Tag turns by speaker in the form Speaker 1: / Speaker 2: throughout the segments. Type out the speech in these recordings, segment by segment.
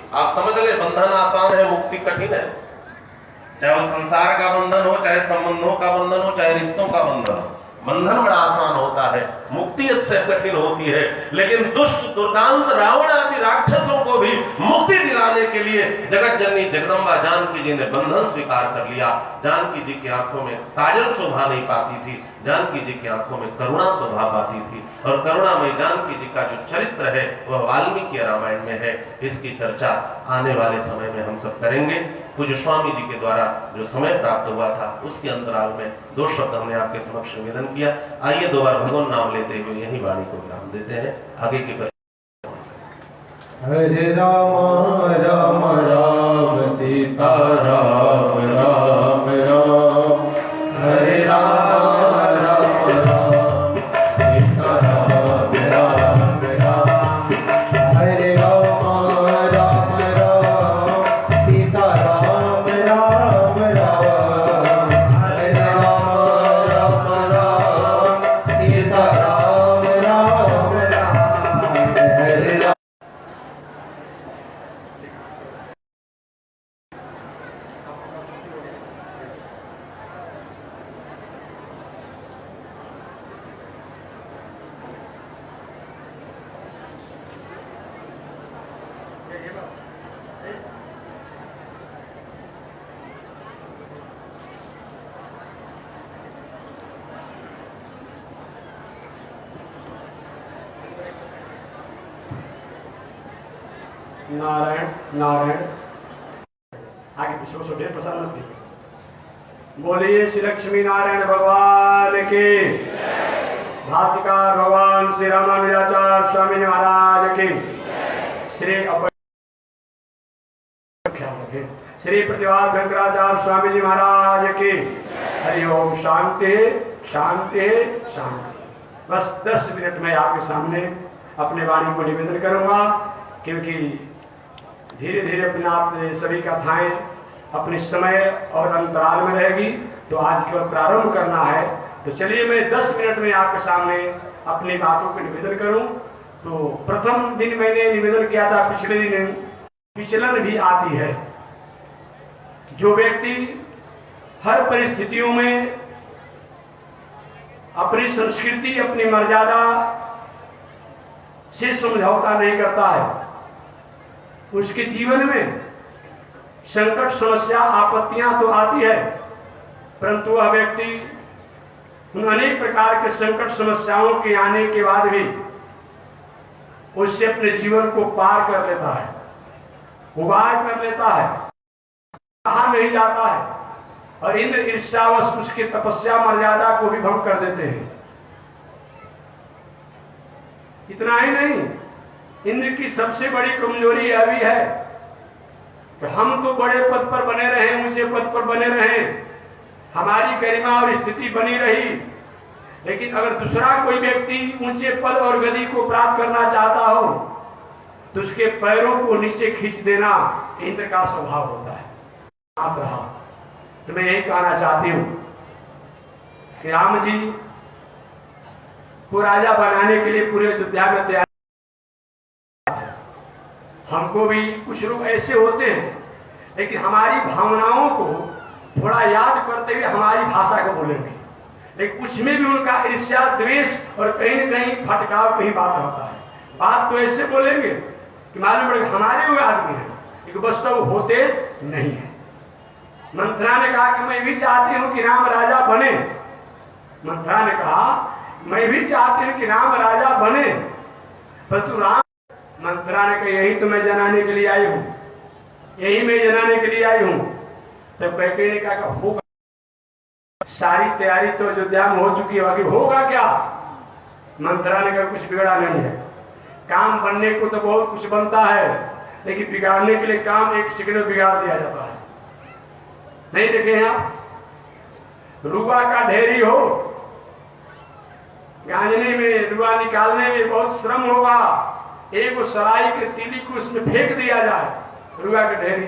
Speaker 1: आप समझ ले, बंधन आसान है, मुक्ति कठिन है। चाहे वो संसार का बंधन हो, चाहे संबंधों का बंधन हो, चाहे रिश्तों का बंधन हो, बंधन बड़ा आसान होता है, मुक्ति इससे कठिन होती है। लेकिन दुष्ट दुर्दांत रावण आदि राक्षसों को भी मुक्ति दिलाने के लिए जगत जननी जगदम्बा जानकी जी ने बंधन स्वीकार कर लिया। जानकी जी की आंखों में काजल शोभा नहीं पाती थी, जानकी जी की आंखों में करुणा शोभा पाती थी, और करुणामय जानकी जी का जो चरित्र है वह वाल्मीकि रामायण में है। इसकी चर्चा आने वाले समय में हम सब करेंगे। पूज्य स्वामी जी के द्वारा जो समय प्राप्त हुआ था उसके अंतराल में 2 शब्द हमने आपके समक्ष निवेदन किया। आइए 2 बार भगवान नाम लेते हुए यही वाणी को विराम देते हैं। आगे की
Speaker 2: हरे राम राम राम सीता राम राम राम, हरे राम राम राम सीता राम राम राम, हरे राम राम राम सीता राम राम राम, हरे राम राम राम सीता राम राम राम, हरे राम।
Speaker 3: नारायण नारायण। आगे पीछे छोटे प्रसन्न मत। बोलिए श्री लक्ष्मी नारायण भगवान के। भाष्यकार भगवान श्री रामानुजाचार्य स्वामी महाराज के। श्री प्रतिभात शंकराचार्य स्वामी जी महाराज के। हरिओम। शांति शांति शांति। बस 10 मिनट में आपके सामने अपने वाणी को निवेदन करूंगा, क्योंकि धीरे धीरे अपने आप सभी कथाएं अपने समय और अंतराल में रहेगी, तो आज केवल प्रारंभ करना है। तो चलिए मैं 10 मिनट में आपके सामने अपनी बातों को निवेदन करूं। तो प्रथम दिन मैंने निवेदन किया था, पिछले दिन विचलन भी आती है। जो व्यक्ति हर परिस्थितियों में अपनी संस्कृति अपनी मर्यादा से समझौता नहीं करता है, उसके जीवन में संकट समस्या आपत्तियां तो आती है, परंतु वह व्यक्ति उन अनेक प्रकार के संकट समस्याओं के आने के बाद भी उससे अपने जीवन को पार कर लेता है, उबार कर लेता है, कहा नहीं जाता है, और इंद्र ईर्ष्यावश उसके तपस्या मर्यादा को भी भंग कर देते हैं। इतना ही नहीं, इंद्र की सबसे बड़ी कमजोरी यह भी है कि हम तो बड़े पद पर बने रहे, ऊंचे पद पर बने रहे, हमारी गरिमा और स्थिति बनी रही, लेकिन अगर दूसरा कोई व्यक्ति ऊंचे पद और गति को प्राप्त करना चाहता हो तो उसके पैरों को नीचे खींच देना इंद्र का स्वभाव होता है। आप रहा तो मैं यही कहना चाहती हूं कि राम जी को राजा बनाने के लिए पूरे अयोध्या में तैयार। हमको भी कुछ लोग ऐसे होते हैं, लेकिन हमारी भावनाओं को थोड़ा याद करते हुए हमारी भाषा को बोलेंगे, लेकिन उसमें भी उनका ईर्ष्या द्वेष और कहीं न कहीं फटकाव कहीं बात होता है। बात तो ऐसे बोलेंगे कि मालूम पड़ेगा हमारे वो आदमी है, लेकिन वास्तव होते नहीं है। मंथरा ने कहा कि मैं भी चाहती हूं कि राम राजा बने। मंथरा ने कहा मैं भी चाहती हूं कि राम राजा बने, परंतु राम। मंथरा ने कहा यही तो मैं जनाने के लिए आई हूं, यही मैं जनाने के लिए आई हूं। तो कैकेयी ने कहा होगा, सारी तैयारी तो अयोध्या में हो चुकी है, बाकी होगा क्या। मंथरा ने कहा कुछ बिगड़ा नहीं है, काम बनने को तो बहुत कुछ बनता है, लेकिन बिगाड़ने के लिए काम 1 सेकंड में बिगाड़ दिया जाता है। नहीं देखे हैं आप, रुआ का ढेरी हो, गांजने में रुआ निकालने में बहुत श्रम होगा, एक सराई के तीली को उसमें फेंक दिया जाए, रुआ की ढेरी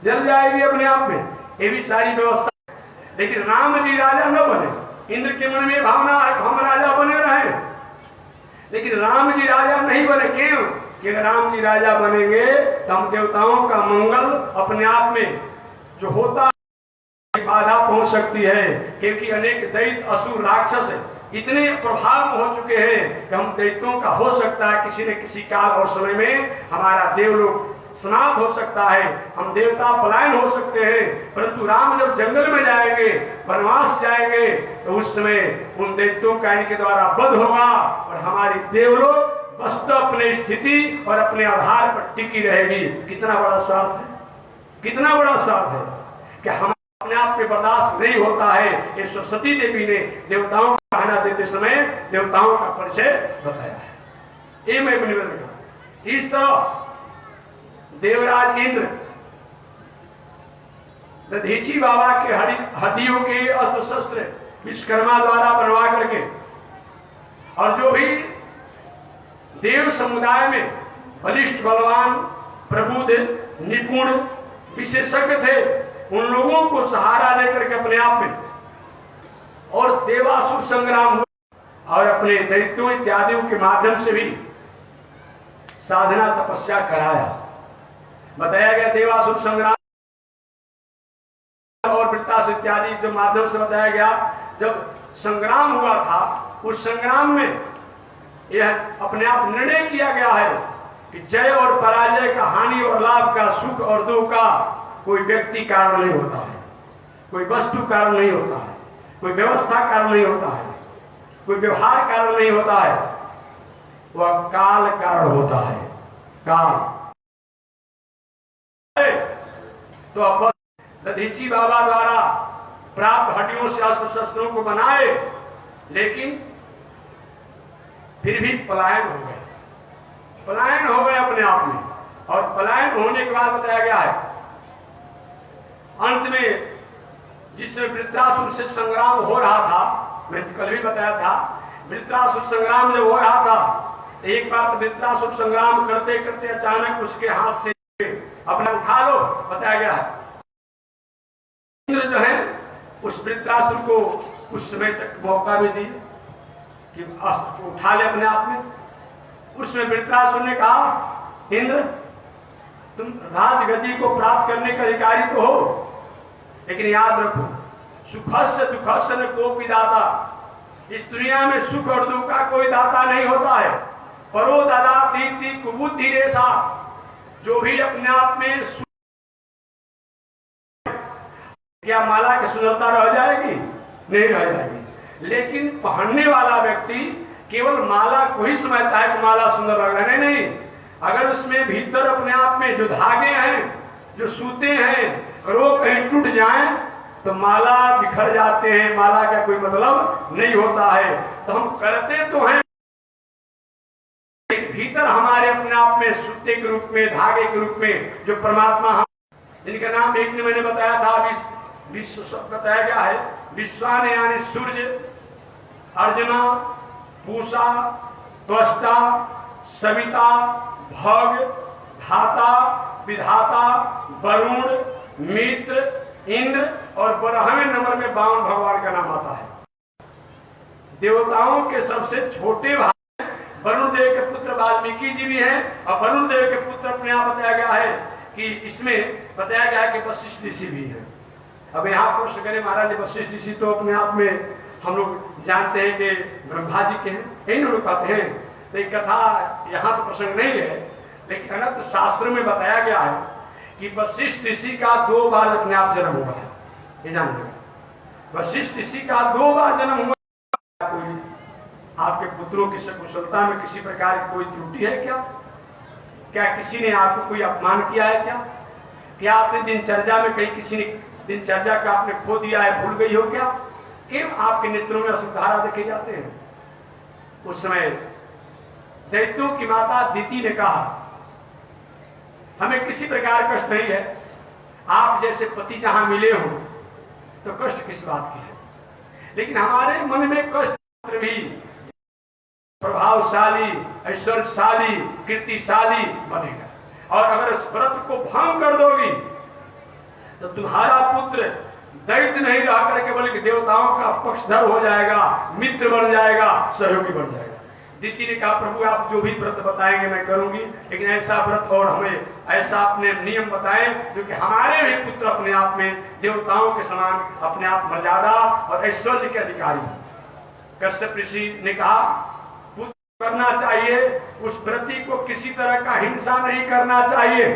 Speaker 3: जल जाएगी अपने आप में। ये भी सारी व्यवस्था। लेकिन राम जी राजा न बने। इंद्र के मन में भावना है हम राजा बने रहे, लेकिन राम जी राजा नहीं बने। क्यों? कि अगर राम जी राजा बनेंगे तो हम देवताओं का मंगल अपने आप में जो होता है बाधा पहुंच सकती है, क्योंकि अनेक दैत्य असुर राक्षस इतने प्रभाव हो चुके हैं कि हम दैत्यों का हो सकता है किसी न किसी काल और समय में हमारा देवलोक समाप्त हो सकता है, हम देवता पलायन हो सकते हैं। परंतु राम जब जंगल में जाएंगे, वनवास जाएंगे, तो उस समय उन दैत्यों का इनके द्वारा वध होगा और हमारी देवलोक वस्तु अपनी स्थिति और अपने आधार पर टिकी रहेगी। कितना बड़ा स्वार्थ है, कितना बड़ा स्वार्थ है कि हम अपने आप पे बर्दाश्त नहीं होता है। ये सरस्वती देवी ने देवताओं को कहना देते समय देवताओं का परिचय बताया है। ये मैं निवेदन करता। इस तरह देवराज इंद्र दधीची बाबा के हड्डियों के अस्त्र शस्त्र विश्वकर्मा द्वारा बनवा करके, और जो भी देव समुदाय में बलिष्ठ बलवान प्रबुद्ध निपुण विशेषज्ञ थे, उन लोगों को सहारा लेकर के अपने आप में और देवासुर संग्राम हुआ और अपने दैत्यों इत्यादियों के माध्यम से भी साधना तपस्या कराया। बताया गया देवासुर संग्राम और वृत्तासुर इत्यादि जो माध्यम से बताया गया, जब संग्राम हुआ था उस संग्राम में यह अपने आप निर्णय किया गया है कि जय और पराजय का, हानि और लाभ का, सुख और दुख का कोई व्यक्ति कारण नहीं होता है, कोई वस्तु कारण नहीं होता है, कोई व्यवस्था कारण नहीं होता है, कोई व्यवहार कारण नहीं होता है, वह काल कारण होता है। काल तो अब दधीची बाबा द्वारा प्राप्त हड्डियों से अस्त्र शस्त्रों को बनाए, लेकिन फिर भी पलायन हो गए, पलायन हो गए अपने आप में। और पलायन होने के बाद बताया गया है अंत में जिसमें वृत्रासुर से संग्राम हो रहा था, मैं कल भी बताया था, वृत्रासुर संग्राम जब हो रहा था, एक बार वृत्रासुर संग्राम करते करते अचानक उसके हाथ से अपना उठा लो, बताया गया है। इंद्र जो है उस वृत्रासुर को कुछ समय तक मौका भी दिया कि अस्त्र को उठा ले अपने आप में। उसमें वृत्रासुर ने कहा, इंद्र तुम राजगद्दी को प्राप्त करने का अधिकारी तो हो, लेकिन याद रखो सुखस्य दुखस्य न कोपि दाता, इस दुनिया में सुख और दुख का कोई दाता नहीं होता है। परो दादा दीप्ति कुबुद्धि रेशा, जो भी अपने आप में क्या माला की सुंदरता रह जाएगी? नहीं रह जाएगी। लेकिन पहनने वाला व्यक्ति केवल माला को ही समझता है कि माला सुंदर लग रहा है, नहीं, अगर उसमें भीतर अपने आप में जो धागे हैं, जो सूते हैं, अगर वो कहीं टूट जाएं तो माला बिखर जाते हैं, माला का कोई मतलब नहीं होता है। तो हम करते तो हैं, भीतर हमारे अपने आप में सूते के रूप में, धागे के रूप में जो परमात्मा हम, जिनका नाम एक ने मैंने बताया था, विश्व शब्द बताया गया है, विश्वान यानी सूर्य, अर्जुना, पूषा, त्वष्टा, सविता, भग, धाता, विधाता, वरुण, मित्र, इंद्र और 12वें नंबर में वामन भगवान का नाम आता है। देवताओं के सबसे छोटे भाई वरुण देव के पुत्र वाल्मीकि जी भी हैं, और वरुण देव के पुत्र अपने आप बताया गया है कि इसमें बताया गया है कि वशिष्ठ ऋषि भी है। अब यहाँ प्रश्न करें महाराज, वशिष्ठ ऋषि तो अपने आप में हम लोग जानते हैं कि ब्रह्मा जी के हैं, यही लोग कहते हैं, तो एक कथा यहाँ तो प्रसंग नहीं है, लेकिन अनंत शास्त्र में बताया गया है कि वशिष्ठ ऋषि का 2 बार अपने आप जन्म हुआ है। ये जान लीजिए, वशिष्ठ ऋषि का 2 बार जन्म हुआ। कोई आपके पुत्रों की सकुशलता में किसी प्रकार की कोई त्रुटि है क्या? क्या किसी ने आपको कोई अपमान किया है क्या? क्या आपने दिनचर्या में कहीं किसी ने दिनचर्या का आपने खो दिया है, भूल गई हो क्या? क्यों आपके नेत्रों में अशुद्धारा देखे जाते हैं? उस समय दैत्यों की माता दिति ने कहा, हमें किसी प्रकार कष्ट नहीं है, आप जैसे पति जहां मिले हो तो कष्ट किस बात की है, लेकिन हमारे मन में कष्ट भी प्रभावशाली, ऐश्वर्यशाली, कीर्तिशाली बनेगा। और अगर उस व्रत को भंग कर दोगी तो तुम्हारा पुत्र दैत्य नहीं रह करके बल्कि देवताओं का पक्षधर हो जाएगा, मित्र बन जाएगा, सहयोगी बन जाएगा। दीदी ने कहा प्रभु आप जो भी व्रत बताएंगे मैं करूंगी, लेकिन ऐसा व्रत और हमें ऐसा अपने नियम बताएं जो कि हमारे भी पुत्र अपने आप में देवताओं के समान अपने आप मर्यादा और ऐश्वर्य के अधिकारी। कश्यप ऋषि ने कहा पुत्र करना चाहिए, उस व्रती को किसी तरह का हिंसा नहीं करना चाहिए,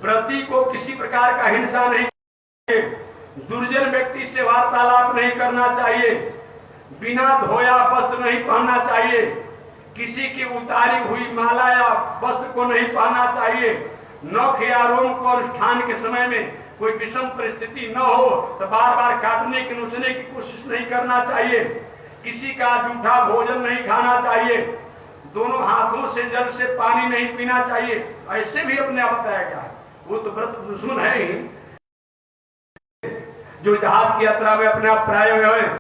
Speaker 3: व्रती को किसी प्रकार का हिंसा नहीं चाहिए, दुर्जन व्यक्ति से वार्तालाप नहीं करना चाहिए, बिना धोया वस्त्र नहीं पहनना चाहिए, किसी की उतारी हुई माला या वस्त्र को नहीं पहनना चाहिए, नख या रोम को अनुष्ठान के समय में कोई विषम परिस्थिति न हो तो बार बार काटने की नोचने की कोशिश नहीं करना चाहिए, किसी का जूठा भोजन नहीं खाना चाहिए, दोनों हाथों से जल से पानी नहीं पीना चाहिए। ऐसे भी अपने आप बताया गया है। वो तो व्रत दुश्मन है ही जो जहाज की यात्रा में अपने आप प्राय हुए